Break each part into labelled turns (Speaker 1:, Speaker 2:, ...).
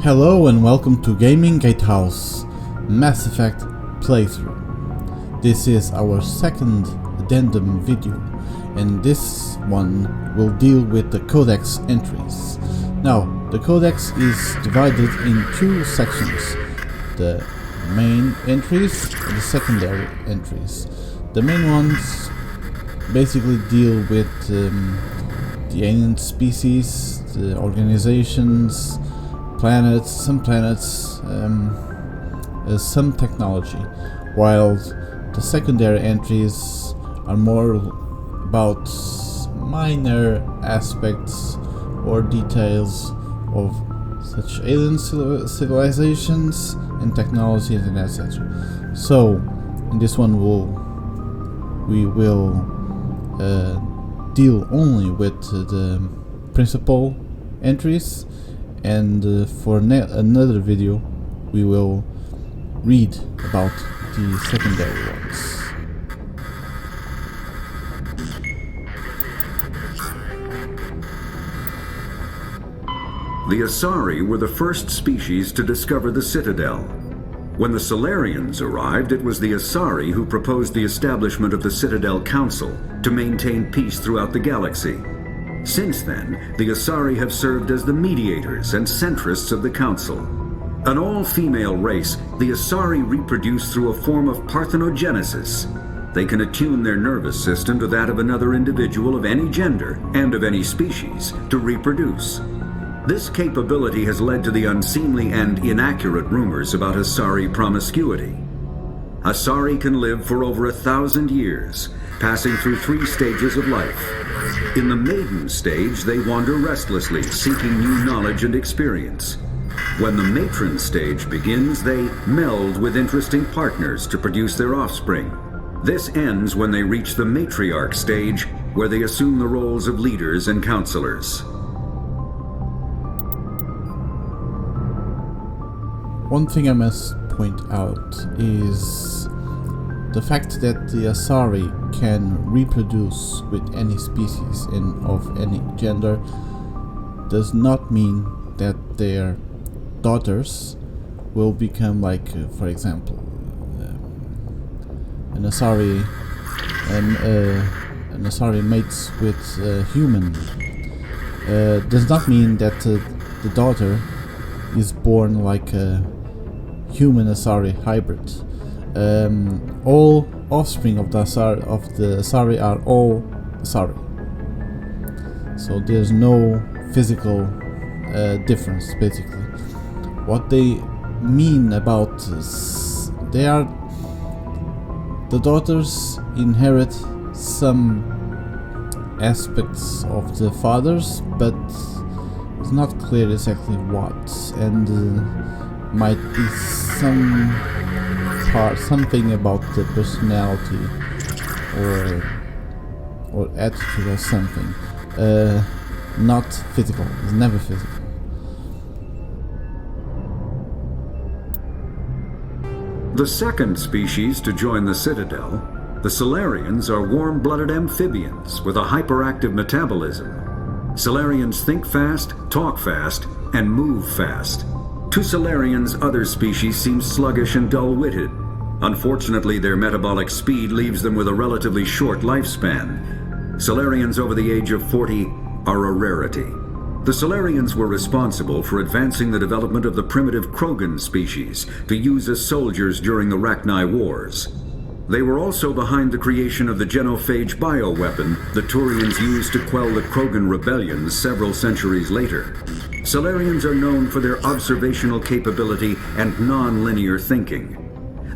Speaker 1: Hello and welcome to Gaming Gatehouse Mass Effect playthrough. This is our second Addendum video, and this one will deal with the Codex entries. Now, the Codex is divided in two sections, the main entries and the secondary entries. The main ones basically deal with the alien species, the organizations, planets, some technology, while the secondary entries are more about minor aspects or details of such alien civilizations and technologies and etc. So in this one we will deal only with the principal entries, and for another video we will read about the secondary ones.
Speaker 2: The Asari were the first species to discover the Citadel. When the Solarians arrived, it was the Asari who proposed the establishment of the Citadel Council to maintain peace throughout the galaxy. Since then, the Asari have served as the mediators and centrists of the Council. An all-female race, the Asari reproduce through a form of parthenogenesis. They can attune their nervous system to that of another individual of any gender and of any species to reproduce. This capability has led to the unseemly and inaccurate rumors about Asari promiscuity. Asari can live for over 1,000 years, passing through 3 stages of life. In the maiden stage, they wander restlessly, seeking new knowledge and experience. When the matron stage begins, they meld with interesting partners to produce their offspring. This ends when they reach the matriarch stage, where they assume the roles of leaders and counselors.
Speaker 1: One thing I must point out is the fact that the Asari can reproduce with any species and of any gender does not mean that their daughters will become like, for example, an Asari mates with a human. Does not mean that the daughter is born like a human Asari hybrid. All offspring of the Asari are all Asari. So there's no physical difference, basically. What they mean about the daughters inherit some aspects of the fathers, but it's not clear exactly what, and might be something about the personality or attitude or something. Not physical. It's never physical.
Speaker 2: The second species to join the Citadel, the Solarians, are warm-blooded amphibians with a hyperactive metabolism. Solarians think fast, talk fast, and move fast. To Solarians, other species seem sluggish and dull-witted. Unfortunately, their metabolic speed leaves them with a relatively short lifespan. Solarians over the age of 40 are a rarity. The Solarians were responsible for advancing the development of the primitive Krogan species to use as soldiers during the Rachni Wars. They were also behind the creation of the genophage bioweapon the Turians used to quell the Krogan rebellions several centuries later. Solarians are known for their observational capability and non-linear thinking.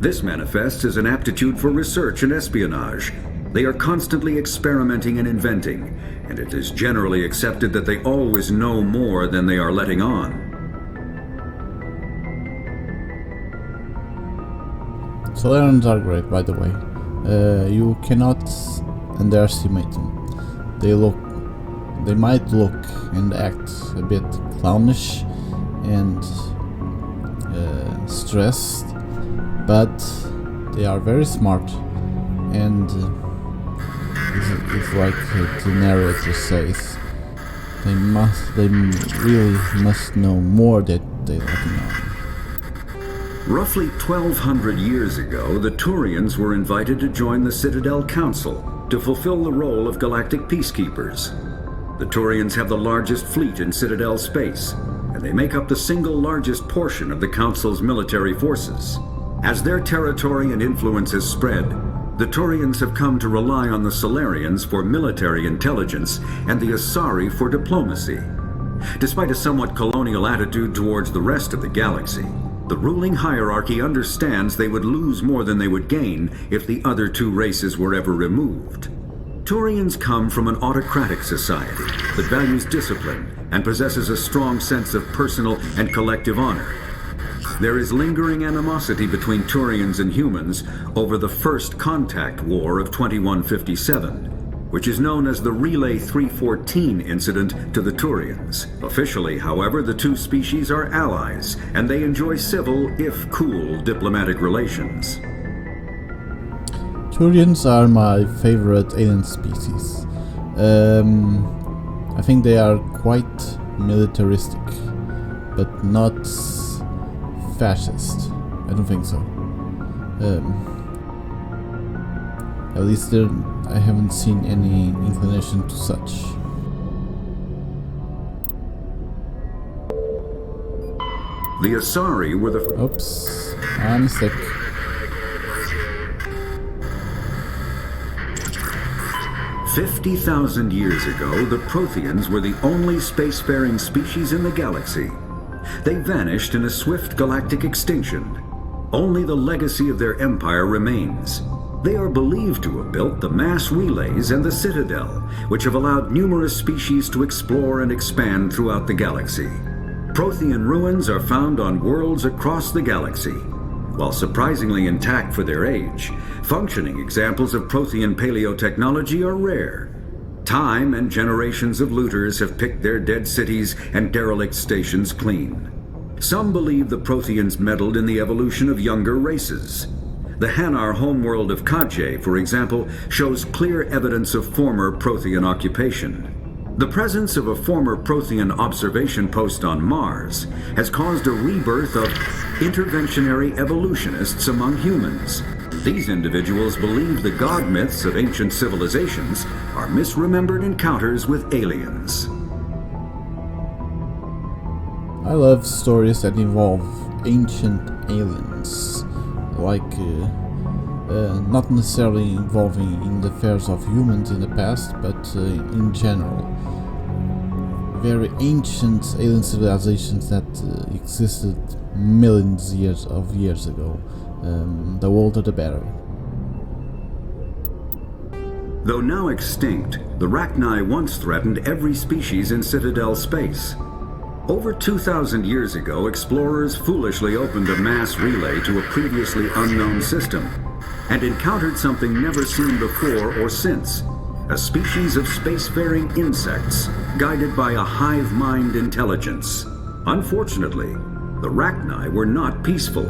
Speaker 2: This manifests as an aptitude for research and espionage. They are constantly experimenting and inventing, and it is generally accepted that they always know more than they are letting on.
Speaker 1: Solarians are great, by the way. You cannot underestimate them. They might look and act a bit clownish and stressed, but they are very smart, and it's like the narrator says, they really must know more than what they're looking on.
Speaker 2: Roughly 1,200 years ago, the Turians were invited to join the Citadel Council to fulfill the role of galactic peacekeepers. The Turians have the largest fleet in Citadel space, and they make up the single largest portion of the Council's military forces. As their territory and influence has spread, the Turians have come to rely on the Solarians for military intelligence and the Asari for diplomacy. Despite a somewhat colonial attitude towards the rest of the galaxy, the ruling hierarchy understands they would lose more than they would gain if the other two races were ever removed. Turians come from an autocratic society that values discipline and possesses a strong sense of personal and collective honor. There is lingering animosity between Turians and humans over the First Contact War of 2157, which is known as the Relay 314 incident to the Turians. Officially, however, the two species are allies, and they enjoy civil, if cool, diplomatic relations.
Speaker 1: Turians are my favorite alien species. I think they are quite militaristic, but not fascist. I don't think so. At least I haven't seen any inclination to such.
Speaker 2: The Asari were the...
Speaker 1: Oops, I'm sick.
Speaker 2: "50,000 years ago, the Protheans were the only spacefaring species in the galaxy. They vanished in a swift galactic extinction. Only the legacy of their empire remains. They are believed to have built the mass relays and the Citadel, which have allowed numerous species to explore and expand throughout the galaxy. Prothean ruins are found on worlds across the galaxy. While surprisingly intact for their age, functioning examples of Prothean paleotechnology are rare. Time and generations of looters have picked their dead cities and derelict stations clean. Some believe the Protheans meddled in the evolution of younger races. The Hanar homeworld of Kaje, for example, shows clear evidence of former Prothean occupation. The presence of a former Prothean observation post on Mars has caused a rebirth of interventionary evolutionists among humans. These individuals believe the god myths of ancient civilizations are misremembered encounters with aliens.
Speaker 1: I love stories that involve ancient aliens, like not necessarily involving in the affairs of humans in the past, but in general. Very ancient alien civilizations that existed millions of years ago. The older the better.
Speaker 2: Though now extinct, the Rachni once threatened every species in Citadel space. Over 2,000 years ago, explorers foolishly opened a mass relay to a previously unknown system and encountered something never seen before or since, a species of spacefaring insects guided by a hive mind intelligence. Unfortunately, the Rachni were not peaceful,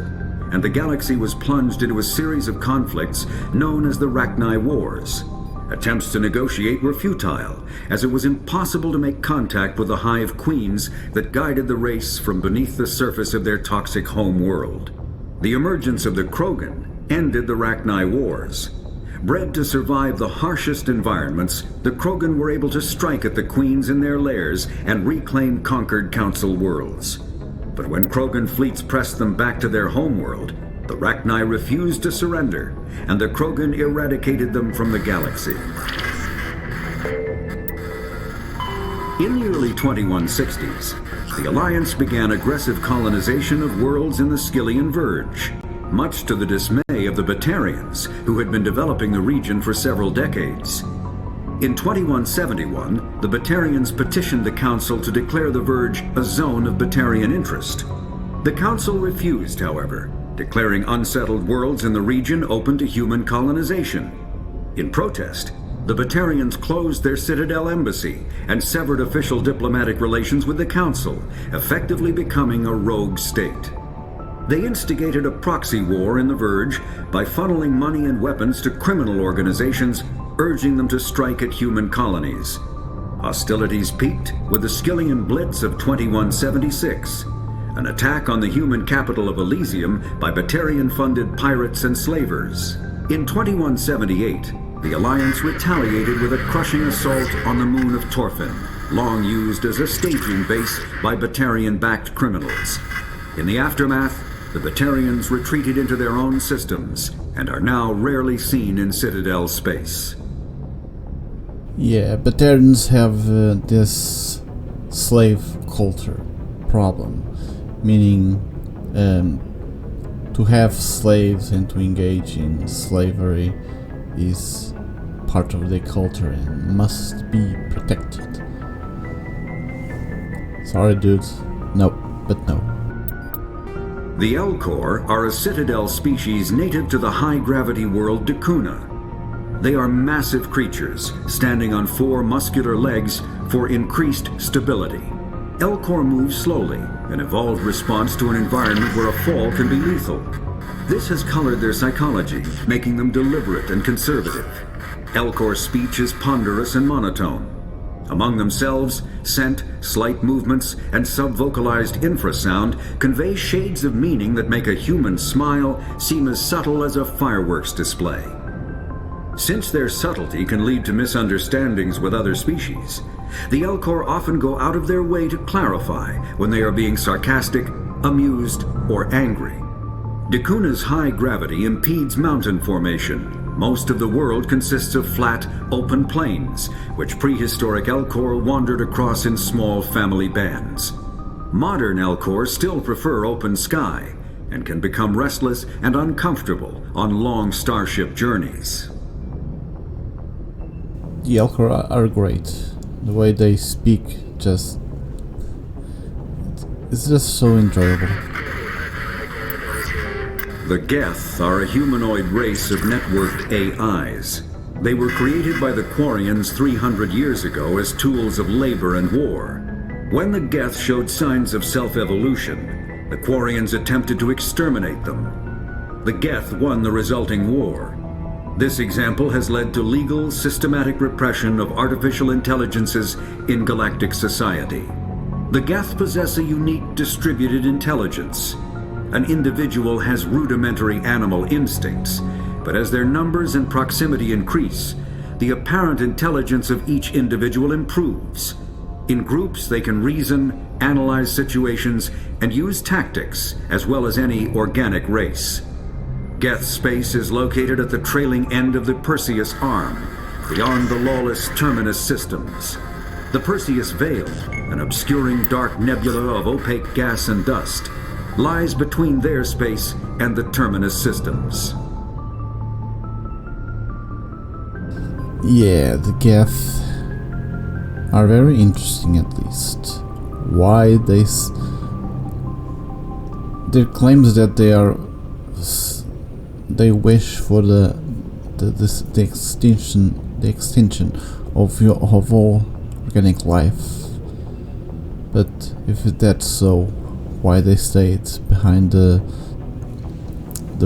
Speaker 2: and the galaxy was plunged into a series of conflicts known as the Rachni Wars. Attempts to negotiate were futile, as it was impossible to make contact with the hive queens that guided the race from beneath the surface of their toxic home world. The emergence of the Krogan ended the Rachni Wars. Bred to survive the harshest environments, the Krogan were able to strike at the queens in their lairs and reclaim conquered council worlds. But when Krogan fleets pressed them back to their homeworld, the Rachni refused to surrender, and the Krogan eradicated them from the galaxy. In the early 2160s, the Alliance began aggressive colonization of worlds in the Skyllian Verge, much to the dismay of the Batarians, who had been developing the region for several decades. In 2171, the Batarians petitioned the Council to declare the Verge a zone of Batarian interest. The Council refused, however, declaring unsettled worlds in the region open to human colonization. In protest, the Batarians closed their Citadel embassy and severed official diplomatic relations with the Council, effectively becoming a rogue state. They instigated a proxy war in the Verge by funneling money and weapons to criminal organizations, urging them to strike at human colonies. Hostilities peaked with the Skyllian Blitz of 2176, an attack on the human capital of Elysium by Batarian-funded pirates and slavers. In 2178, the Alliance retaliated with a crushing assault on the moon of Torfin, long used as a staging base by Batarian-backed criminals. In the aftermath, the Batarians retreated into their own systems and are now rarely seen in Citadel space.
Speaker 1: Yeah, Batarians have this slave culture problem, meaning to have slaves and to engage in slavery is part of their culture and must be protected. Sorry dudes, no, but no.
Speaker 2: The Elcor are a Citadel species native to the high-gravity world Dakuna. They are massive creatures, standing on 4 muscular legs for increased stability. Elcor move slowly, an evolved response to an environment where a fall can be lethal. This has colored their psychology, making them deliberate and conservative. Elcor speech is ponderous and monotone. Among themselves, scent, slight movements, and sub-vocalized infrasound convey shades of meaning that make a human smile seem as subtle as a fireworks display. Since their subtlety can lead to misunderstandings with other species, the Elcor often go out of their way to clarify when they are being sarcastic, amused, or angry. Dakuna's high gravity impedes mountain formation. Most of the world consists of flat, open plains, which prehistoric Elcor wandered across in small family bands. Modern Elcor still prefer open sky, and can become restless and uncomfortable on long starship journeys.
Speaker 1: The Elcor are great. The way they speak it's just so enjoyable.
Speaker 2: The Geth are a humanoid race of networked AIs. They were created by the Quarians 300 years ago as tools of labor and war. When the Geth showed signs of self-evolution, the Quarians attempted to exterminate them. The Geth won the resulting war. This example has led to legal, systematic repression of artificial intelligences in galactic society. The Geth possess a unique distributed intelligence. An individual has rudimentary animal instincts, but as their numbers and proximity increase, the apparent intelligence of each individual improves. In groups, they can reason, analyze situations, and use tactics, as well as any organic race. Geth space is located at the trailing end of the Perseus Arm, beyond the lawless Terminus systems. The Perseus Veil, an obscuring dark nebula of opaque gas and dust, lies between their space and the Terminus systems.
Speaker 1: Yeah, the Geth are very interesting, at least. Why their claims that they wish for the extinction of all organic life. But if that's so, why they stayed behind the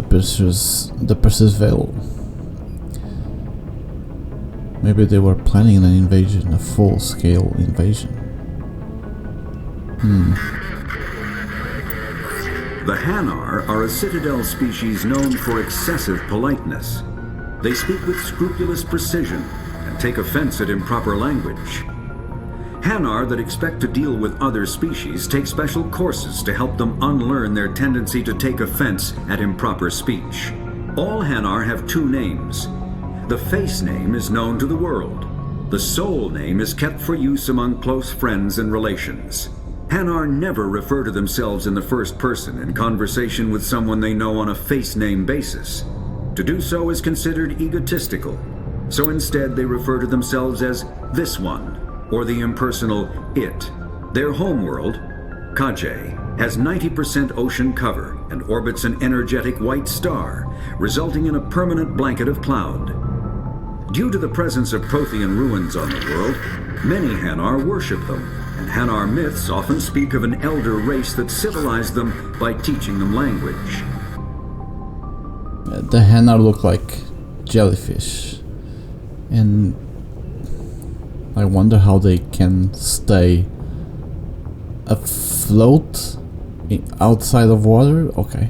Speaker 1: Perseus Veil? Maybe they were planning an invasion, a full-scale invasion.
Speaker 2: The Hanar are a Citadel species known for excessive politeness. They speak with scrupulous precision and take offense at improper language. Hanar that expect to deal with other species take special courses to help them unlearn their tendency to take offense at improper speech. All Hanar have 2 names. The face name is known to the world. The soul name is kept for use among close friends and relations. Hanar never refer to themselves in the first person in conversation with someone they know on a face name basis. To do so is considered egotistical, so instead they refer to themselves as this one, or the impersonal it. Their homeworld, Kaje, has 90% ocean cover and orbits an energetic white star, resulting in a permanent blanket of cloud. Due to the presence of Prothean ruins on the world, many Hanar worship them, and Hanar myths often speak of an elder race that civilized them by teaching them language.
Speaker 1: The Hanar look like jellyfish, and I wonder how they can stay afloat Outside of water? Okay.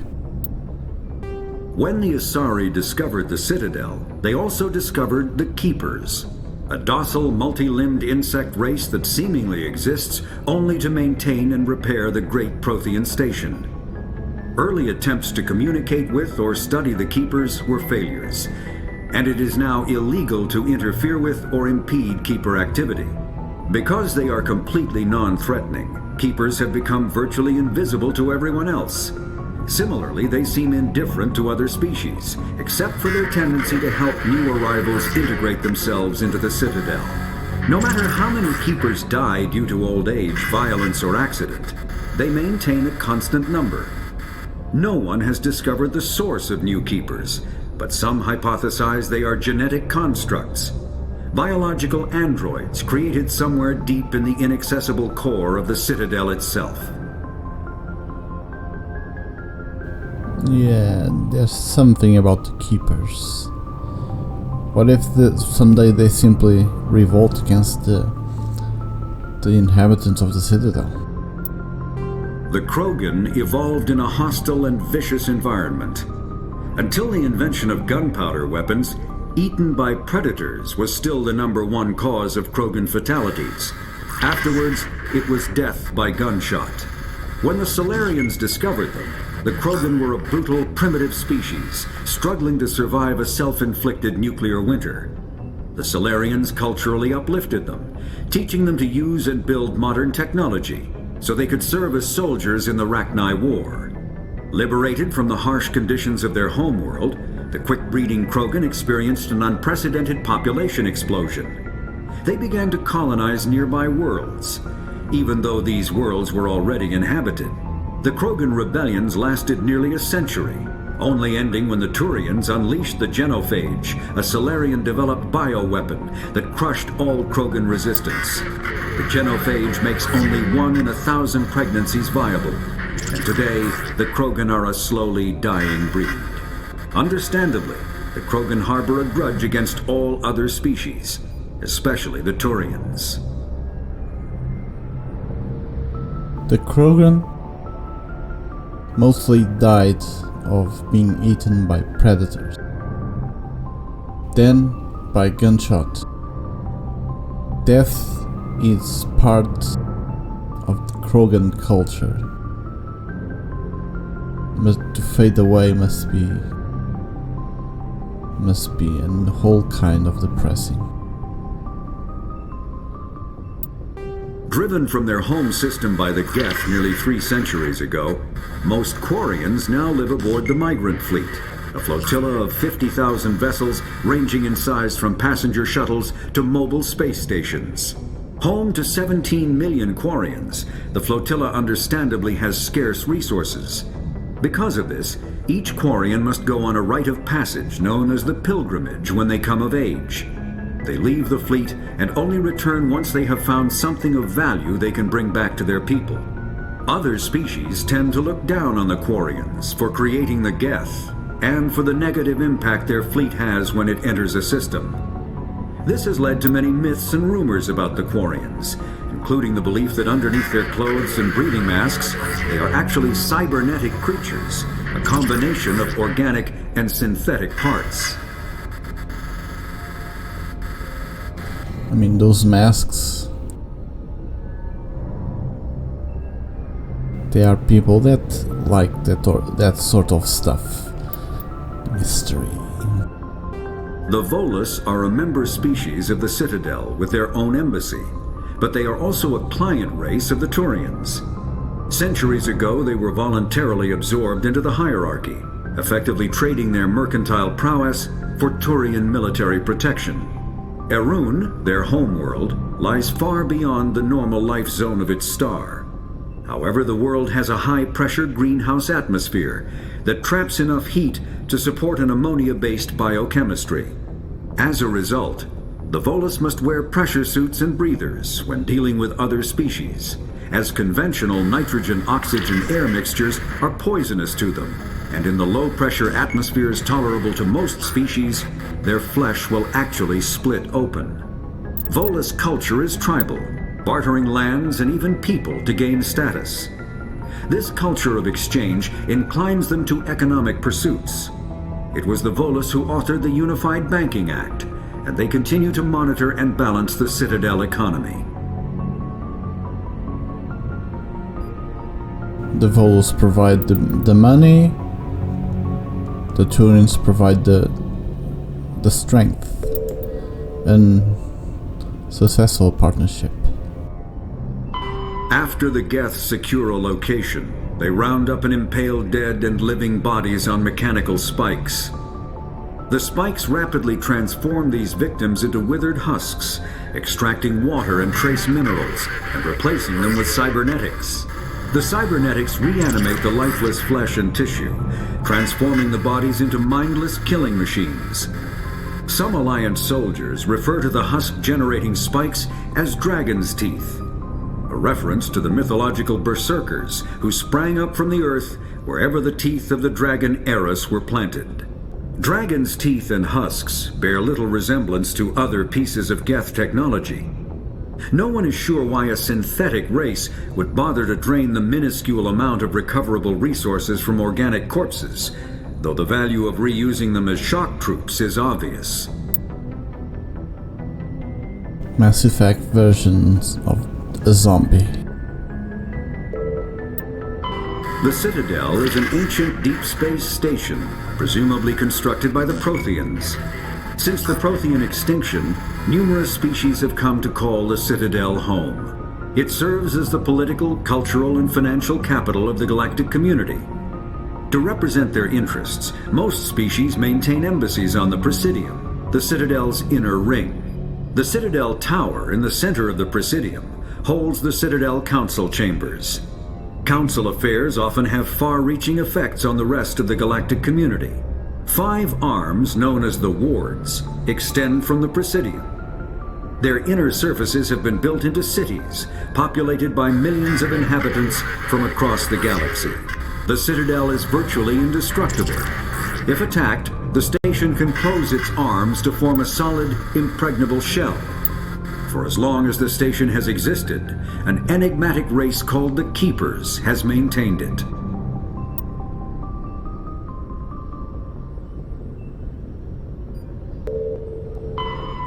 Speaker 2: When the Asari discovered the Citadel, they also discovered the Keepers, a docile, multi-limbed insect race that seemingly exists only to maintain and repair the Great Prothean Station. Early attempts to communicate with or study the Keepers were failures, and it is now illegal to interfere with or impede Keeper activity. Because they are completely non-threatening, Keepers have become virtually invisible to everyone else. Similarly, they seem indifferent to other species, except for their tendency to help new arrivals integrate themselves into the Citadel. No matter how many Keepers die due to old age, violence, or accident, they maintain a constant number. No one has discovered the source of new Keepers, but some hypothesize they are genetic constructs. Biological androids created somewhere deep in the inaccessible core of the Citadel itself.
Speaker 1: Yeah, there's something about the Keepers. What if someday they simply revolt against the inhabitants of the Citadel?
Speaker 2: The Krogan evolved in a hostile and vicious environment. Until the invention of gunpowder weapons, eaten by predators was still the #1 cause of Krogan fatalities. Afterwards, it was death by gunshot. When the Solarians discovered them, the Krogan were a brutal, primitive species, struggling to survive a self-inflicted nuclear winter. The Solarians culturally uplifted them, teaching them to use and build modern technology, so they could serve as soldiers in the Rachni War. Liberated from the harsh conditions of their homeworld, the quick-breeding Krogan experienced an unprecedented population explosion. They began to colonize nearby worlds. Even though these worlds were already inhabited, the Krogan rebellions lasted nearly a century, only ending when the Turians unleashed the Genophage, a Solarian-developed bioweapon that crushed all Krogan resistance. The Genophage makes only 1 in 1,000 pregnancies viable, and today the Krogan are a slowly dying breed. Understandably, the Krogan harbor a grudge against all other species, especially the Turians.
Speaker 1: The Krogan mostly died of being eaten by predators, then by gunshot. Death is part of the Krogan culture. To fade away must be a whole kind of depressing.
Speaker 2: Driven from their home system by the Geth nearly 3 centuries ago, most Quarians now live aboard the Migrant Fleet, a flotilla of 50,000 vessels ranging in size from passenger shuttles to mobile space stations. Home to 17 million Quarians, the flotilla understandably has scarce resources. Because of this, each Quarian must go on a rite of passage known as the Pilgrimage when they come of age. They leave the fleet and only return once they have found something of value they can bring back to their people. Other species tend to look down on the Quarians for creating the Geth and for the negative impact their fleet has when it enters a system. This has led to many myths and rumors about the Quarians, including the belief that underneath their clothes and breathing masks, they are actually cybernetic creatures, a combination of organic and synthetic parts.
Speaker 1: I mean, those masks, they are people that like that sort of stuff. Mystery.
Speaker 2: The Volus are a member species of the Citadel with their own embassy, but they are also a client race of the Turians. Centuries ago, they were voluntarily absorbed into the hierarchy, effectively trading their mercantile prowess for Turian military protection. Erun, their homeworld, lies far beyond the normal life zone of its star. However, the world has a high-pressure greenhouse atmosphere that traps enough heat to support an ammonia-based biochemistry. As a result, the Volus must wear pressure suits and breathers when dealing with other species, as conventional nitrogen-oxygen air mixtures are poisonous to them, and in the low-pressure atmospheres tolerable to most species, their flesh will actually split open. Volus culture is tribal, bartering lands and even people to gain status. This culture of exchange inclines them to economic pursuits. It was the Volus who authored the Unified Banking Act, and they continue to monitor and balance the Citadel economy.
Speaker 1: The Volus provide the money, the Turians provide the strength, and successful partnership.
Speaker 2: After the Geth secure a location, they round up and impale dead and living bodies on mechanical spikes. The spikes rapidly transform these victims into withered husks, extracting water and trace minerals, and replacing them with cybernetics. The cybernetics reanimate the lifeless flesh and tissue, transforming the bodies into mindless killing machines. Some Alliance soldiers refer to the husk-generating spikes as dragon's teeth, a reference to the mythological berserkers who sprang up from the earth wherever the teeth of the dragon Eris were planted. Dragon's teeth and husks bear little resemblance to other pieces of Geth technology. No one is sure why a synthetic race would bother to drain the minuscule amount of recoverable resources from organic corpses, though the value of reusing them as shock troops is obvious.
Speaker 1: Mass Effect versions of a zombie.
Speaker 2: The Citadel is an ancient deep space station, presumably constructed by the Protheans. Since the Prothean extinction, numerous species have come to call the Citadel home. It serves as the political, cultural, and financial capital of the galactic community. To represent their interests, most species maintain embassies on the Presidium, the Citadel's inner ring. The Citadel Tower in the center of the Presidium holds the Citadel Council chambers. Council affairs often have far-reaching effects on the rest of the galactic community. 5 arms, known as the Wards, extend from the Presidium. Their inner surfaces have been built into cities, populated by millions of inhabitants from across the galaxy. The Citadel is virtually indestructible. If attacked, the station can close its arms to form a solid, impregnable shell. For as long as the station has existed, an enigmatic race called the Keepers has maintained it.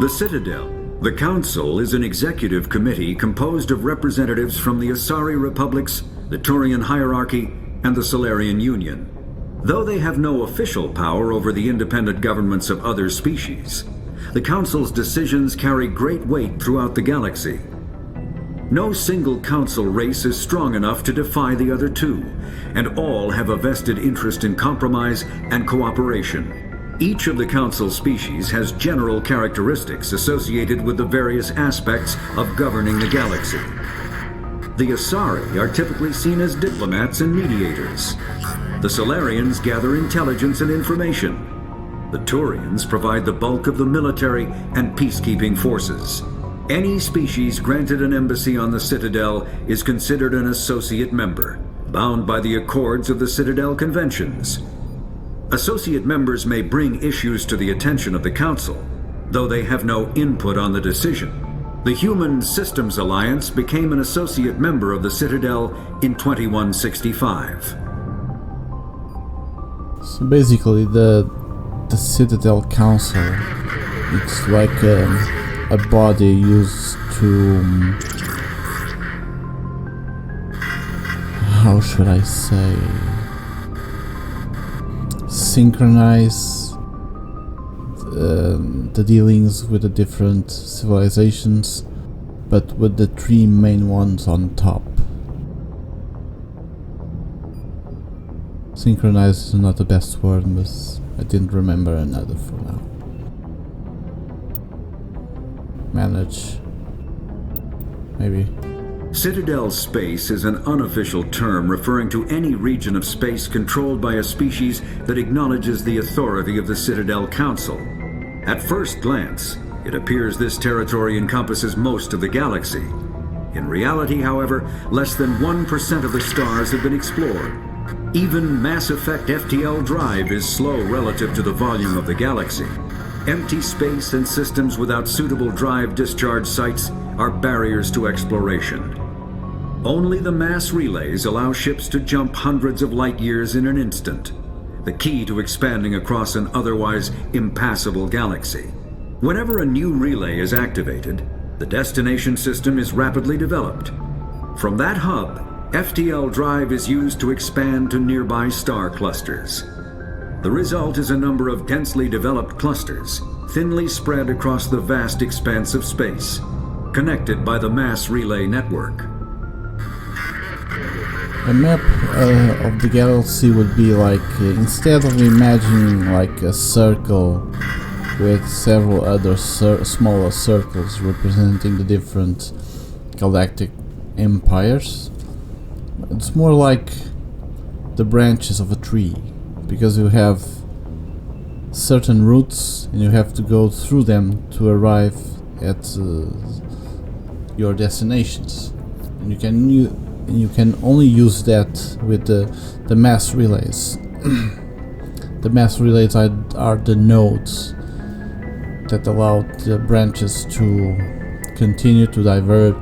Speaker 2: The Citadel. The Council is an executive committee composed of representatives from the Asari Republics, the Turian Hierarchy, and the Solarian Union. Though they have no official power over the independent governments of other species, the Council's decisions carry great weight throughout the galaxy. No single Council race is strong enough to defy the other two, and all have a vested interest in compromise and cooperation. Each of the Council species has general characteristics associated with the various aspects of governing the galaxy. The Asari are typically seen as diplomats and mediators. The Solarians gather intelligence and information. The Turians provide the bulk of the military and peacekeeping forces. Any species granted an embassy on the Citadel is considered an associate member, bound by the accords of the Citadel Conventions. Associate members may bring issues to the attention of the Council, though they have no input on the decision. The Human Systems Alliance became an associate member of the Citadel in 2165.
Speaker 1: So basically the Citadel Council, it's like a body used to, how should I say, synchronize the dealings with the different civilizations, but with the 3 main ones on top. Synchronize is not the best word, but I didn't remember another for now. Manage. Maybe.
Speaker 2: Citadel space is an unofficial term referring to any region of space controlled by a species that acknowledges the authority of the Citadel Council. At first glance, it appears this territory encompasses most of the galaxy. In reality, however, less than 1% of the stars have been explored. Even Mass Effect FTL drive is slow relative to the volume of the galaxy. Empty space and systems without suitable drive discharge sites are barriers to exploration. Only the mass relays allow ships to jump hundreds of light years in an instant, the key to expanding across an otherwise impassable galaxy. Whenever a new relay is activated, the destination system is rapidly developed. From that hub, FTL drive is used to expand to nearby star clusters. The result is a number of densely developed clusters, thinly spread across the vast expanse of space, connected by the mass relay network.
Speaker 1: A map of the galaxy would be like, instead of imagining like a circle with several other smaller circles representing the different galactic empires, it's more like the branches of a tree, because you have certain routes and you have to go through them to arrive at your destinations, and you can only use that with the mass relays. The mass relays are the nodes that allow the branches to continue to diverge.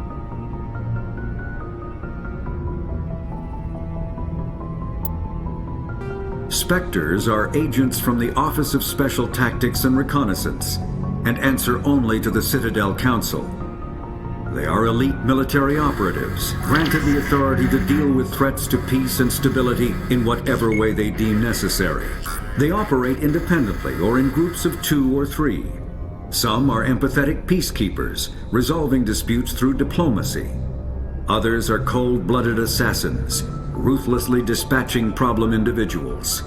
Speaker 2: Spectres are agents from the Office of Special Tactics and Reconnaissance, and answer only to the Citadel Council. They are elite military operatives, granted the authority to deal with threats to peace and stability in whatever way they deem necessary. They operate independently or in groups of 2 or 3. Some are empathetic peacekeepers, resolving disputes through diplomacy. Others are cold-blooded assassins, ruthlessly dispatching problem individuals.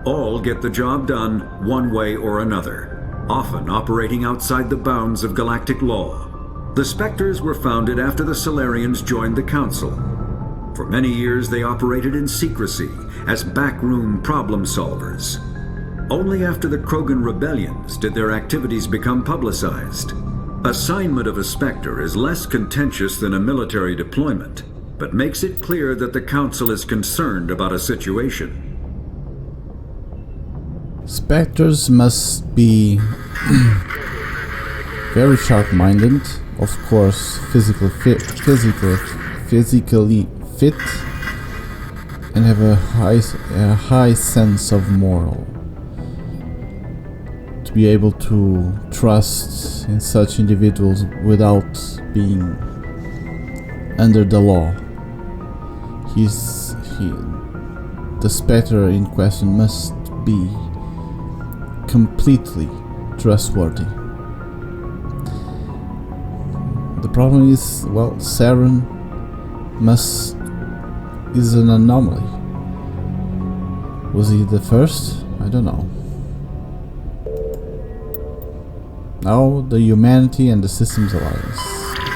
Speaker 2: All get the job done one way or another, often operating outside the bounds of galactic law. The Spectres were founded after the Solarians joined the Council. For many years they operated in secrecy as backroom problem solvers. Only after the Krogan rebellions did their activities become publicized. Assignment of a Spectre is less contentious than a military deployment, but makes it clear that the Council is concerned about a situation.
Speaker 1: Spectres must be very sharp-minded, of course, physically fit, and have a high sense of moral. To be able to trust in such individuals without being under the law. The Spectre in question must be completely trustworthy. The problem is, well, Saren is an anomaly. Was he the first? I don't know. Now, the Humanity and the Systems Alliance.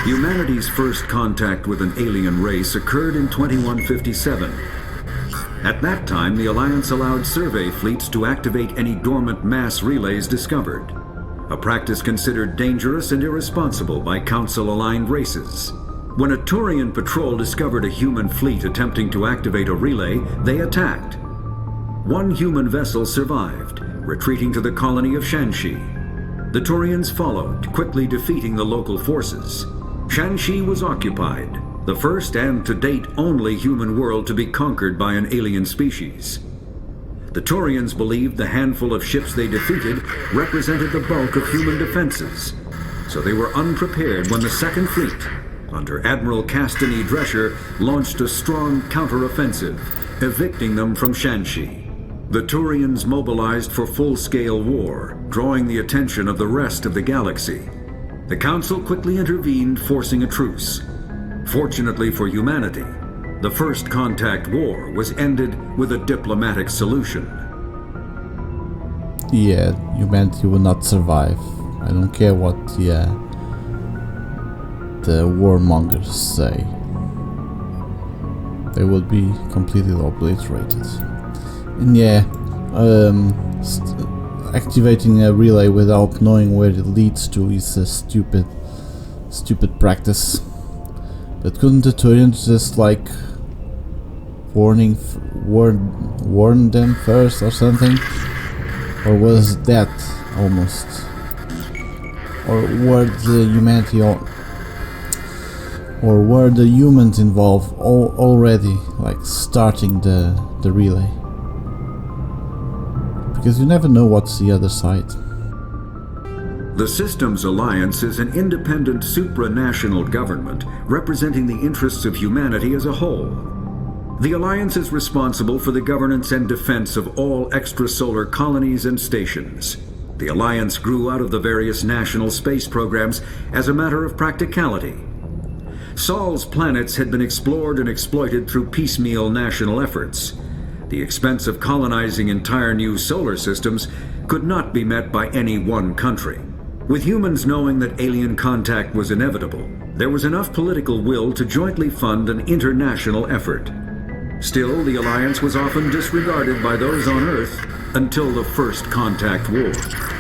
Speaker 2: Humanity's first contact with an alien race occurred in 2157. At that time, the Alliance allowed survey fleets to activate any dormant mass relays discovered, a practice considered dangerous and irresponsible by Council-aligned races. When a Turian patrol discovered a human fleet attempting to activate a relay, they attacked. One human vessel survived, retreating to the colony of Shanxi. The Turians followed, quickly defeating the local forces. Shanxi was occupied, the first and to date only human world to be conquered by an alien species. The Turians believed the handful of ships they defeated represented the bulk of human defenses, so they were unprepared when the Second Fleet, under Admiral Castany Drescher, launched a strong counteroffensive, evicting them from Shanxi. The Turians mobilized for full-scale war, drawing the attention of the rest of the galaxy. The Council quickly intervened, forcing a truce. Fortunately for humanity, the First Contact War was ended with a diplomatic solution.
Speaker 1: Yeah, humanity will not survive. I don't care what the warmongers say. They will be completely obliterated. And yeah, activating a relay without knowing where it leads to is a stupid practice. But couldn't the Turians just like warn them first or something? Or was that almost? Or were the humanity Or were the humans involved already, like, starting the relay? Because you never know what's the other side.
Speaker 2: The Systems Alliance is an independent supranational government representing the interests of humanity as a whole. The Alliance is responsible for the governance and defense of all extrasolar colonies and stations. The Alliance grew out of the various national space programs as a matter of practicality. Sol's planets had been explored and exploited through piecemeal national efforts. The expense of colonizing entire new solar systems could not be met by any one country. With humans knowing that alien contact was inevitable, there was enough political will to jointly fund an international effort. Still, the Alliance was often disregarded by those on Earth until the First Contact War.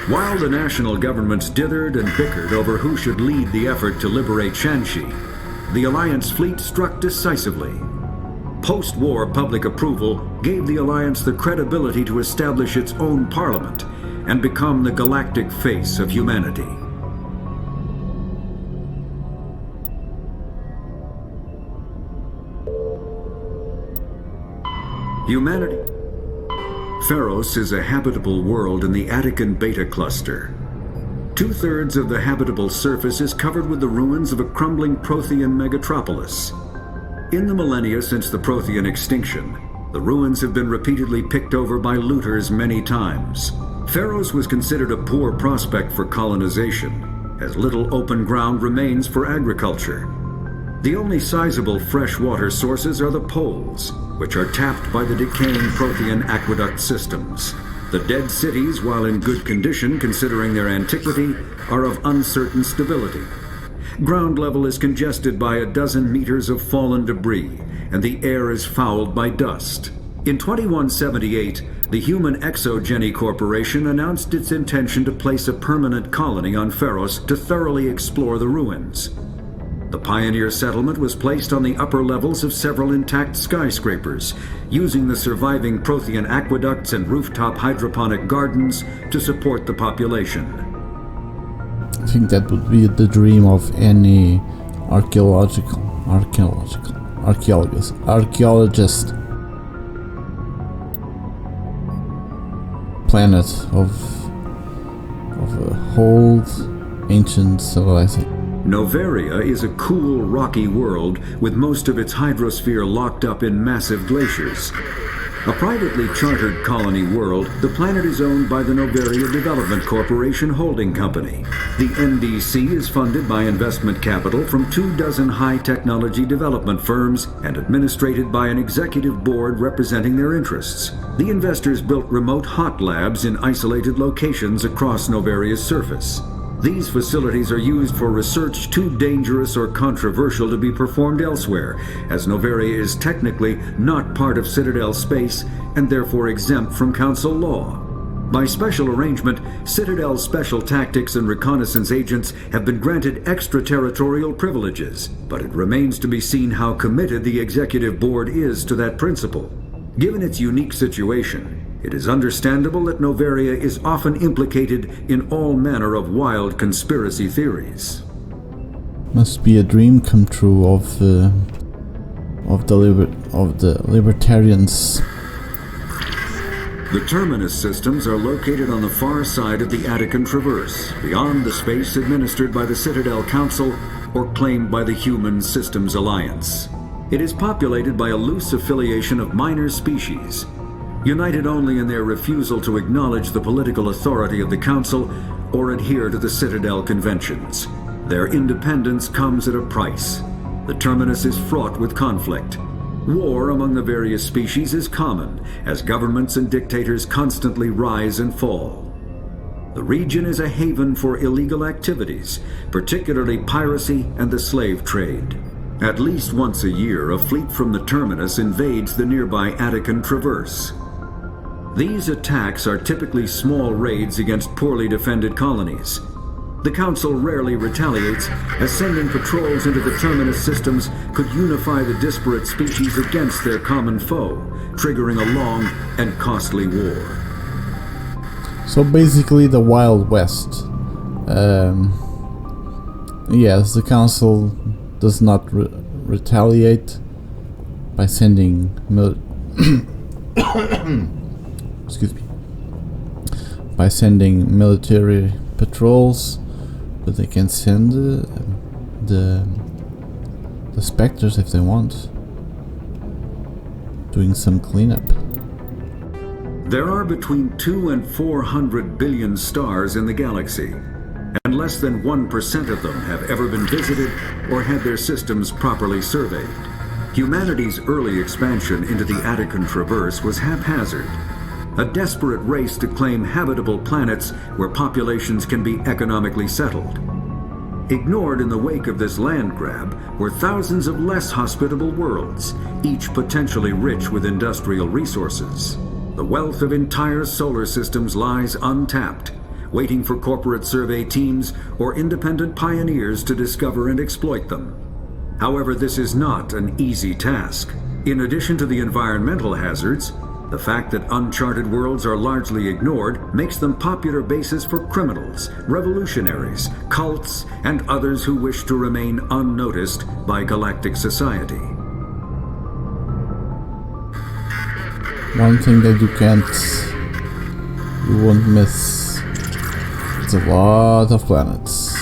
Speaker 2: While the national governments dithered and bickered over who should lead the effort to liberate Shanxi, the Alliance fleet struck decisively. Post-war public approval gave the Alliance the credibility to establish its own parliament and become the galactic face of humanity. Humanity. Pharos is a habitable world in the Attican Beta Cluster. 2/3 of the habitable surface is covered with the ruins of a crumbling Prothean megatropolis. In the millennia since the Prothean extinction, the ruins have been repeatedly picked over by looters many times. Pharos was considered a poor prospect for colonization, as little open ground remains for agriculture. The only sizable freshwater sources are the poles, which are tapped by the decaying Prothean aqueduct systems. The dead cities, while in good condition considering their antiquity, are of uncertain stability. Ground level is congested by a dozen meters of fallen debris, and the air is fouled by dust. In 2178, the Human Exogeny Corporation announced its intention to place a permanent colony on Pharos to thoroughly explore the ruins. The pioneer settlement was placed on the upper levels of several intact skyscrapers, using the surviving Prothean aqueducts and rooftop hydroponic gardens to support the population.
Speaker 1: I think that would be the dream of any archaeologist. Planet of a whole ancient civilization.
Speaker 2: Noveria is a cool, rocky world with most of its hydrosphere locked up in massive glaciers. A privately chartered colony world, the planet is owned by the Noveria Development Corporation Holding Company. The NDC is funded by investment capital from 24 high-technology development firms and administrated by an executive board representing their interests. The investors built remote hot labs in isolated locations across Noveria's surface. These facilities are used for research too dangerous or controversial to be performed elsewhere, as Noveria is technically not part of Citadel space and therefore exempt from Council law. By special arrangement, Citadel's special tactics and reconnaissance agents have been granted extraterritorial privileges, but it remains to be seen how committed the Executive Board is to that principle. Given its unique situation, it is understandable that Noveria is often implicated in all manner of wild conspiracy theories.
Speaker 1: Must be a dream come true of the libertarians.
Speaker 2: The terminus systems are located on the far side of the Attican Traverse, beyond the space administered by the Citadel Council or claimed by the Human Systems Alliance. It is populated by a loose affiliation of minor species, united only in their refusal to acknowledge the political authority of the Council or adhere to the Citadel conventions. Their independence comes at a price. The terminus is fraught with conflict. War among the various species is common, as governments and dictators constantly rise and fall. The region is a haven for illegal activities, particularly piracy and the slave trade. At least once a year, a fleet from the terminus invades the nearby Attican Traverse. These attacks are typically small raids against poorly defended colonies. The Council rarely retaliates, as sending patrols into the terminus systems could unify the disparate species against their common foe, triggering a long and costly war.
Speaker 1: So basically the Wild West. Yes, the Council does not retaliate by sending excuse me, by sending military patrols, but they can send the Spectres if they want, doing some cleanup.
Speaker 2: There are between 200 and 400 billion stars in the galaxy, and less than 1% of them have ever been visited or had their systems properly surveyed. Humanity's early expansion into the Addendum traverse was haphazard, a desperate race to claim habitable planets where populations can be economically settled. Ignored in the wake of this land grab were thousands of less hospitable worlds, each potentially rich with industrial resources. The wealth of entire solar systems lies untapped, waiting for corporate survey teams or independent pioneers to discover and exploit them. However, this is not an easy task. In addition to the environmental hazards, the fact that uncharted worlds are largely ignored makes them popular bases for criminals, revolutionaries, cults, and others who wish to remain unnoticed by galactic society.
Speaker 1: One thing that you won't miss, it's a lot of planets.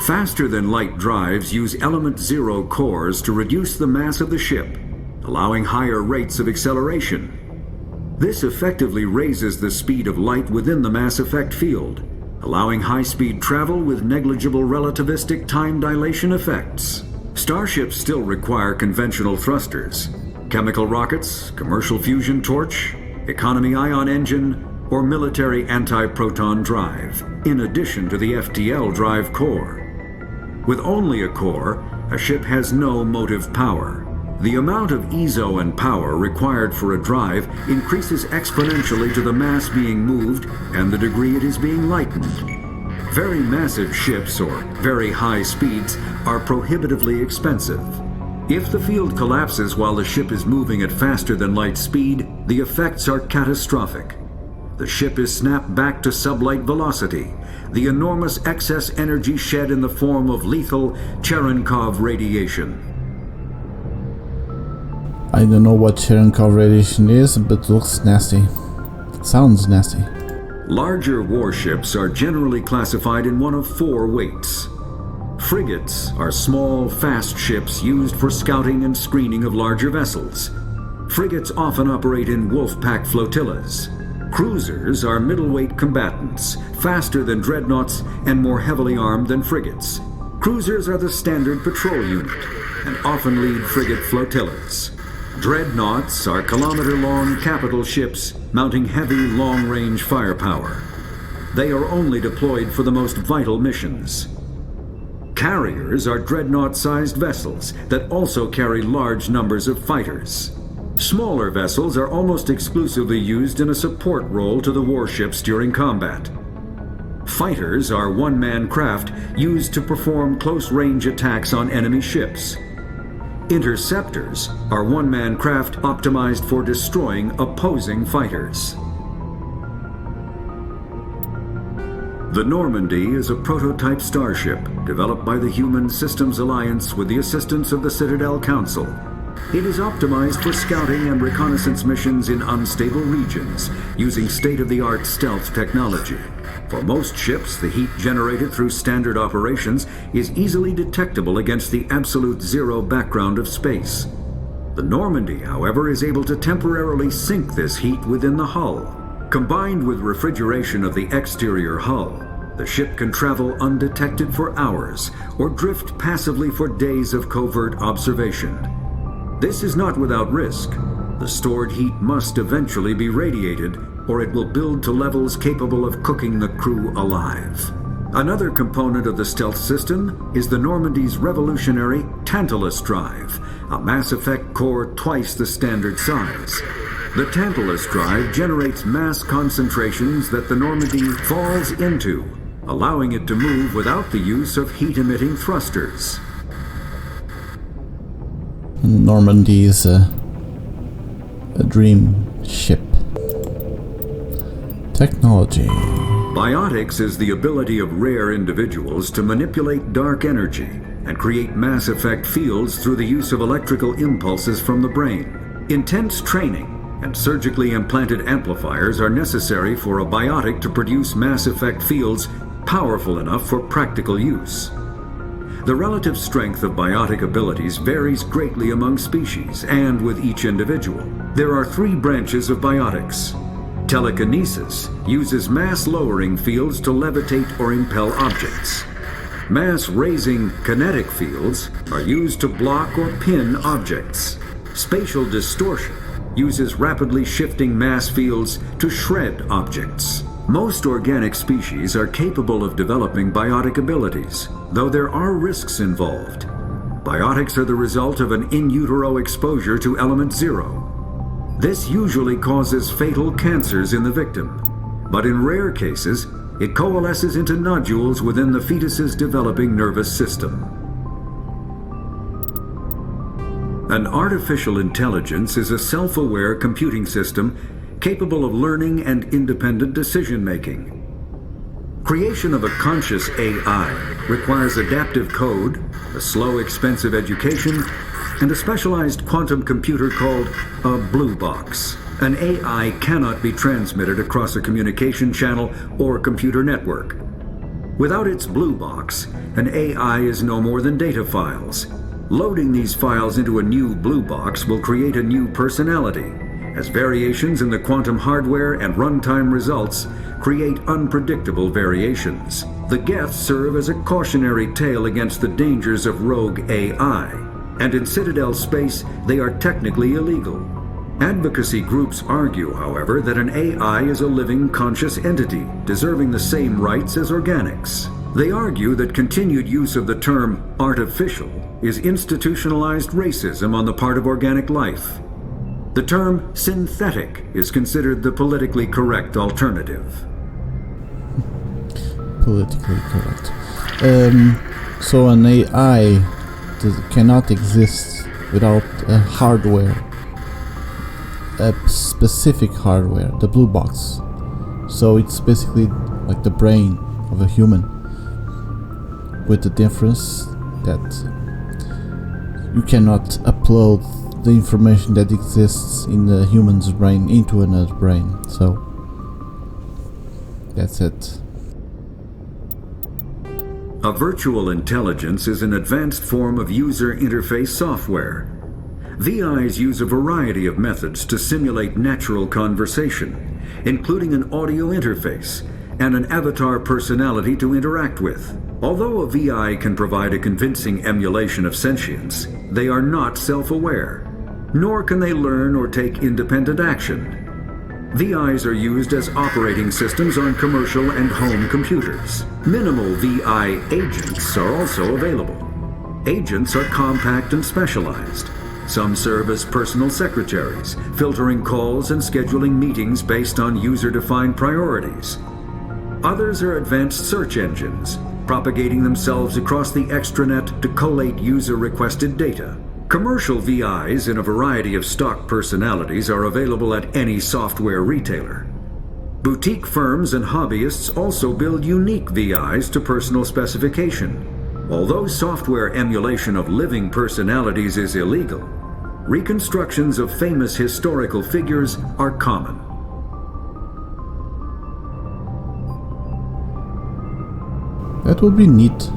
Speaker 2: Faster-than-light drives use element zero cores to reduce the mass of the ship, allowing higher rates of acceleration. This effectively raises the speed of light within the mass effect field, allowing high-speed travel with negligible relativistic time dilation effects. Starships still require conventional thrusters, chemical rockets, commercial fusion torch, economy ion engine, or military anti-proton drive, in addition to the FTL drive core. With only a core, a ship has no motive power. The amount of ESO and power required for a drive increases exponentially to the mass being moved and the degree it is being lightened. Very massive ships, or very high speeds, are prohibitively expensive. If the field collapses while the ship is moving at faster than light speed, the effects are catastrophic. The ship is snapped back to sublight velocity, the enormous excess energy shed in the form of lethal Cherenkov radiation.
Speaker 1: I don't know what Cherenkov radiation is, but it looks nasty. It sounds nasty.
Speaker 2: Larger warships are generally classified in one of four weights. Frigates are small, fast ships used for scouting and screening of larger vessels. Frigates often operate in wolf-pack flotillas. Cruisers are middleweight combatants, faster than dreadnoughts and more heavily armed than frigates. Cruisers are the standard patrol unit and often lead frigate flotillas. Dreadnoughts are kilometer-long capital ships mounting heavy, long-range firepower. They are only deployed for the most vital missions. Carriers are dreadnought-sized vessels that also carry large numbers of fighters. Smaller vessels are almost exclusively used in a support role to the warships during combat. Fighters are one-man craft used to perform close-range attacks on enemy ships. Interceptors are one-man craft optimized for destroying opposing fighters. The Normandy is a prototype starship developed by the Human Systems Alliance with the assistance of the Citadel Council. It is optimized for scouting and reconnaissance missions in unstable regions using state-of-the-art stealth technology. For most ships, the heat generated through standard operations is easily detectable against the absolute zero background of space. The Normandy, however, is able to temporarily sink this heat within the hull. Combined with refrigeration of the exterior hull, the ship can travel undetected for hours or drift passively for days of covert observation. This is not without risk. The stored heat must eventually be radiated, or it will build to levels capable of cooking the crew alive. Another component of the stealth system is the Normandy's revolutionary Tantalus drive, a Mass Effect core twice the standard size. The Tantalus drive generates mass concentrations that the Normandy falls into, allowing it to move without the use of heat-emitting thrusters.
Speaker 1: Normandy is a dream ship. Technology.
Speaker 2: Biotics is the ability of rare individuals to manipulate dark energy and create mass effect fields through the use of electrical impulses from the brain. Intense training and surgically implanted amplifiers are necessary for a biotic to produce mass effect fields powerful enough for practical use. The relative strength of biotic abilities varies greatly among species and with each individual. There are 3 branches of biotics. Telekinesis uses mass-lowering fields to levitate or impel objects. Mass-raising kinetic fields are used to block or pin objects. Spatial distortion uses rapidly shifting mass fields to shred objects. Most organic species are capable of developing biotic abilities, though there are risks involved. Biotics are the result of an in utero exposure to element 0. This usually causes fatal cancers in the victim, but in rare cases, it coalesces into nodules within the fetus's developing nervous system. An artificial intelligence is a self-aware computing system capable of learning and independent decision-making. Creation of a conscious AI requires adaptive code, a slow, expensive education, and a specialized quantum computer called a blue box. An AI cannot be transmitted across a communication channel or computer network. Without its blue box, an AI is no more than data files. Loading these files into a new blue box will create a new personality, as variations in the quantum hardware and runtime results create unpredictable variations. The Geths serve as a cautionary tale against the dangers of rogue AI, and in Citadel space, they are technically illegal. Advocacy groups argue, however, that an AI is a living, conscious entity, deserving the same rights as organics. They argue that continued use of the term artificial is institutionalized racism on the part of organic life. The term synthetic is considered the politically correct alternative.
Speaker 1: Politically correct. So an AI cannot exist without a hardware, a specific hardware, the blue box. So it's basically like the brain of a human, with the difference that you cannot upload the information that exists in the human's brain into another brain. So that's it.
Speaker 2: A virtual intelligence is an advanced form of user interface software. VIs use a variety of methods to simulate natural conversation, including an audio interface and an avatar personality to interact with. Although a VI can provide a convincing emulation of sentience, they are not self-aware, nor can they learn or take independent action. VIs are used as operating systems on commercial and home computers. Minimal VI agents are also available. Agents are compact and specialized. Some serve as personal secretaries, filtering calls and scheduling meetings based on user-defined priorities. Others are advanced search engines, propagating themselves across the extranet to collate user-requested data. Commercial VIs in a variety of stock personalities are available at any software retailer. Boutique firms and hobbyists also build unique VIs to personal specification. Although software emulation of living personalities is illegal, reconstructions of famous historical figures are common.
Speaker 1: That would be neat.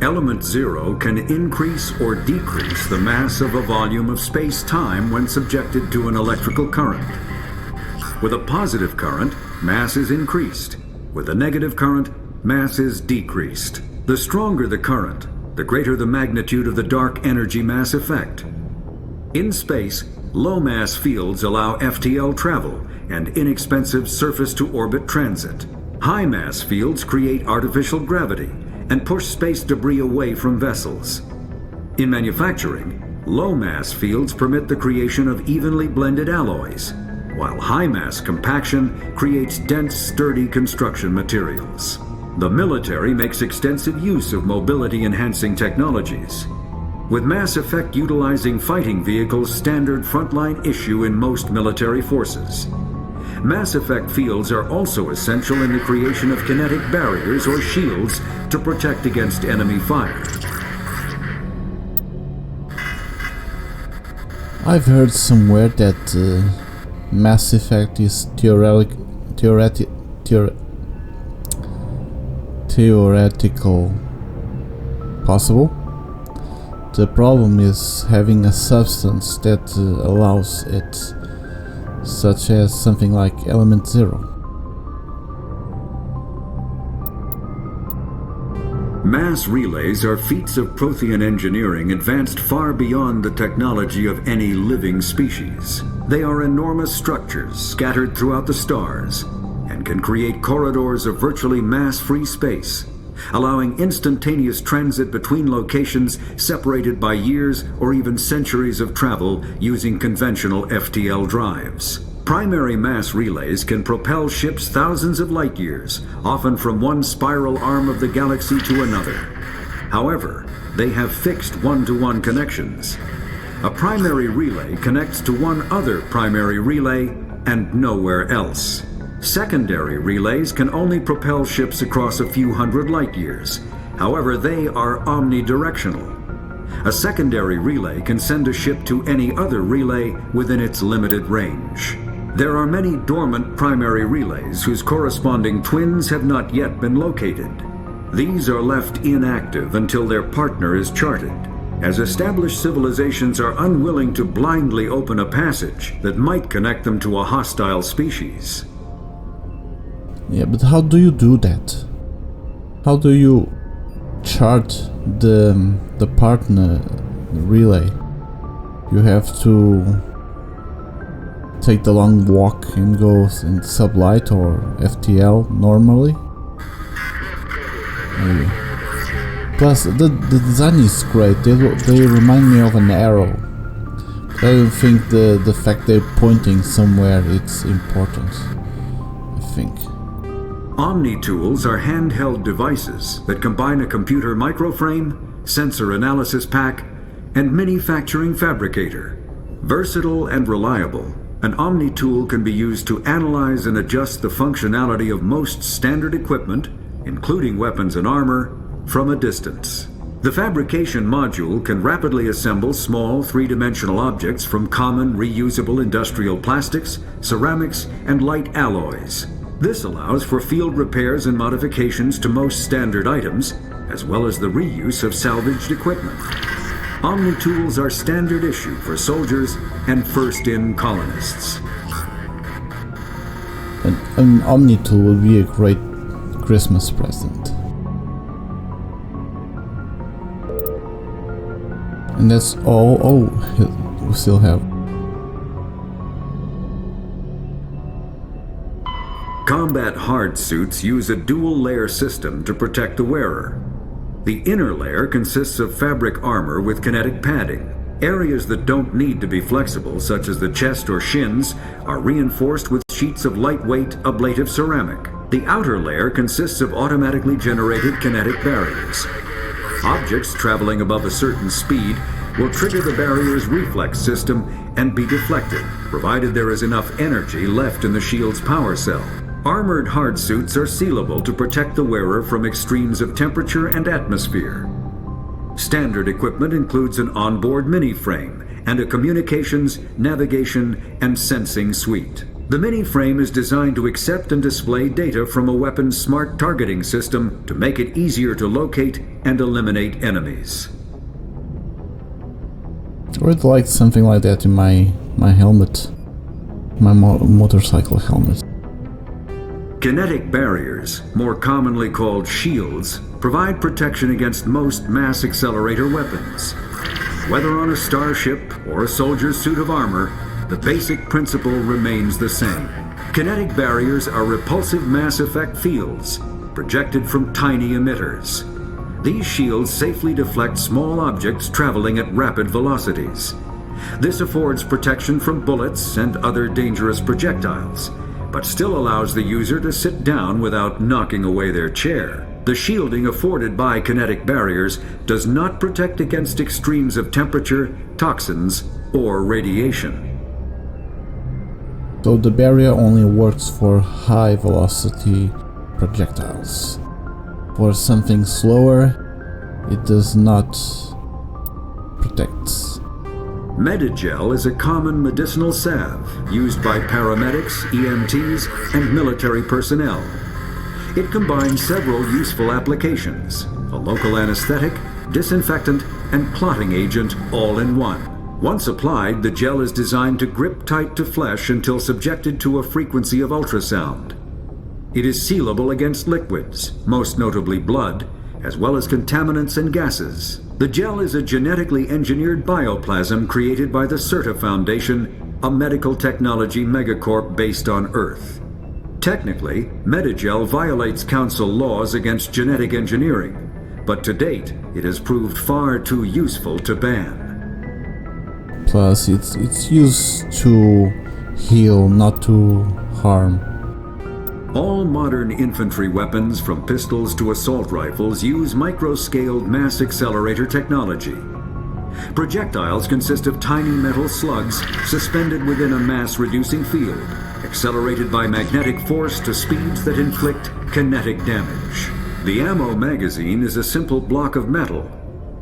Speaker 2: Element 0 can increase or decrease the mass of a volume of space-time when subjected to an electrical current. With a positive current, mass is increased. With a negative current, mass is decreased. The stronger the current, the greater the magnitude of the dark energy mass effect. In space, low-mass fields allow FTL travel and inexpensive surface-to-orbit transit. High-mass fields create artificial gravity and push space debris away from vessels. In manufacturing, low-mass fields permit the creation of evenly blended alloys, while high-mass compaction creates dense, sturdy construction materials. The military makes extensive use of mobility-enhancing technologies, with mass effect utilizing fighting vehicles standard frontline issue in most military forces. Mass effect fields are also essential in the creation of kinetic barriers or shields to protect against enemy fire.
Speaker 1: I've heard somewhere that Mass Effect is theoretical possible. The problem is having a substance that allows it, such as something like Element Zero.
Speaker 2: Mass relays are feats of Prothean engineering advanced far beyond the technology of any living species. They are enormous structures scattered throughout the stars and can create corridors of virtually mass-free space, allowing instantaneous transit between locations separated by years or even centuries of travel using conventional FTL drives. Primary mass relays can propel ships thousands of light years, often from one spiral arm of the galaxy to another. However, they have fixed one-to-one connections. A primary relay connects to one other primary relay and nowhere else. Secondary relays can only propel ships across a few hundred light years. However, they are omnidirectional. A secondary relay can send a ship to any other relay within its limited range. There are many dormant primary relays whose corresponding twins have not yet been located. These are left inactive until their partner is charted, as established civilizations are unwilling to blindly open a passage that might connect them to a hostile species.
Speaker 1: Yeah, but how do you do that? How do you chart the partner relay? You have to take the long walk and go in sublight or FTL normally. Maybe. Plus, the design is great. They remind me of an arrow. I don't think the fact they're pointing somewhere it's important. I think.
Speaker 2: Omni-tools are handheld devices that combine a computer microframe, sensor analysis pack, and manufacturing fabricator. Versatile and reliable, an Omni-tool can be used to analyze and adjust the functionality of most standard equipment, including weapons and armor, from a distance. The fabrication module can rapidly assemble small three-dimensional objects from common reusable industrial plastics, ceramics, and light alloys. This allows for field repairs and modifications to most standard items, as well as the reuse of salvaged equipment. Omni-tools are standard issue for soldiers and first-in colonists.
Speaker 1: An Omni-tool will be a great Christmas present. And that's all. Oh, we still have.
Speaker 2: Combat hard suits use a dual-layer system to protect the wearer. The inner layer consists of fabric armor with kinetic padding. Areas that don't need to be flexible, such as the chest or shins, are reinforced with sheets of lightweight, ablative ceramic. The outer layer consists of automatically generated kinetic barriers. Objects traveling above a certain speed will trigger the barrier's reflex system and be deflected, provided there is enough energy left in the shield's power cell. Armored hard suits are sealable to protect the wearer from extremes of temperature and atmosphere. Standard equipment includes an onboard mini-frame and a communications, navigation, and sensing suite. The mini-frame is designed to accept and display data from a weapon's smart targeting system to make it easier to locate and eliminate enemies.
Speaker 1: I would like something like that in my helmet, my motorcycle helmet.
Speaker 2: Kinetic barriers, more commonly called shields, provide protection against most mass accelerator weapons. Whether on a starship or a soldier's suit of armor, the basic principle remains the same. Kinetic barriers are repulsive mass effect fields, projected from tiny emitters. These shields safely deflect small objects traveling at rapid velocities. This affords protection from bullets and other dangerous projectiles, but still allows the user to sit down without knocking away their chair. The shielding afforded by kinetic barriers does not protect against extremes of temperature, toxins, or radiation.
Speaker 1: So the barrier only works for high velocity projectiles. For something slower, it does not protect.
Speaker 2: Medigel is a common medicinal salve used by paramedics, EMTs, and military personnel. It combines several useful applications: a local anesthetic, disinfectant, and clotting agent all in one. Once applied, the gel is designed to grip tight to flesh until subjected to a frequency of ultrasound. It is sealable against liquids, most notably blood, as well as contaminants and gases. The gel is a genetically engineered bioplasm created by the CERTA Foundation, a medical technology megacorp based on Earth. Technically, Medigel violates Council laws against genetic engineering, but to date, it has proved far too useful to ban.
Speaker 1: Plus, it's used to heal, not to harm.
Speaker 2: All modern infantry weapons, from pistols to assault rifles, use micro-scaled mass accelerator technology. Projectiles consist of tiny metal slugs suspended within a mass-reducing field, accelerated by magnetic force to speeds that inflict kinetic damage. The ammo magazine is a simple block of metal.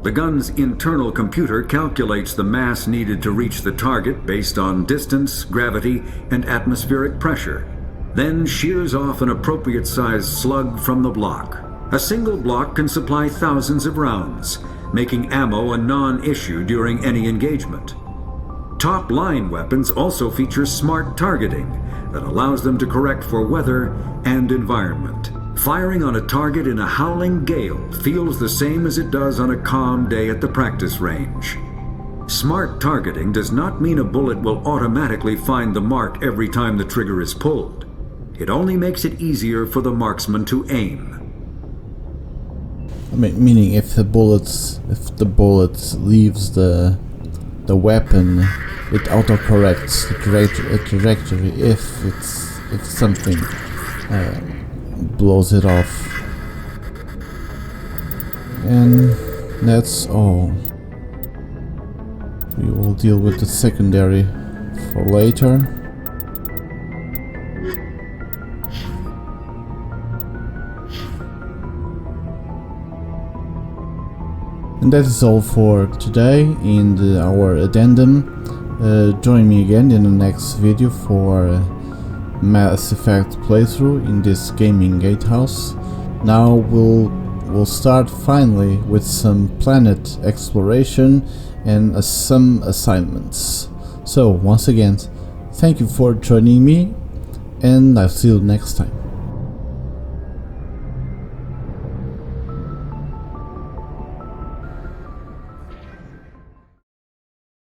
Speaker 2: The gun's internal computer calculates the mass needed to reach the target based on distance, gravity, and atmospheric pressure, then shears off an appropriate-sized slug from the block. A single block can supply thousands of rounds, making ammo a non-issue during any engagement. Top-line weapons also feature smart targeting that allows them to correct for weather and environment. Firing on a target in a howling gale feels the same as it does on a calm day at the practice range. Smart targeting does not mean a bullet will automatically find the mark every time the trigger is pulled. It only makes it easier for the marksman to aim.
Speaker 1: Meaning, if the bullet leaves the weapon, it autocorrects the trajectory if something blows it off. And that's all. We will deal with the secondary for later. And that is all for today in our addendum. Join me again in the next video for Mass Effect playthrough in this gaming gatehouse. Now we'll start finally with some planet exploration and some assignments. So once again, thank you for joining me, and I'll see you next time.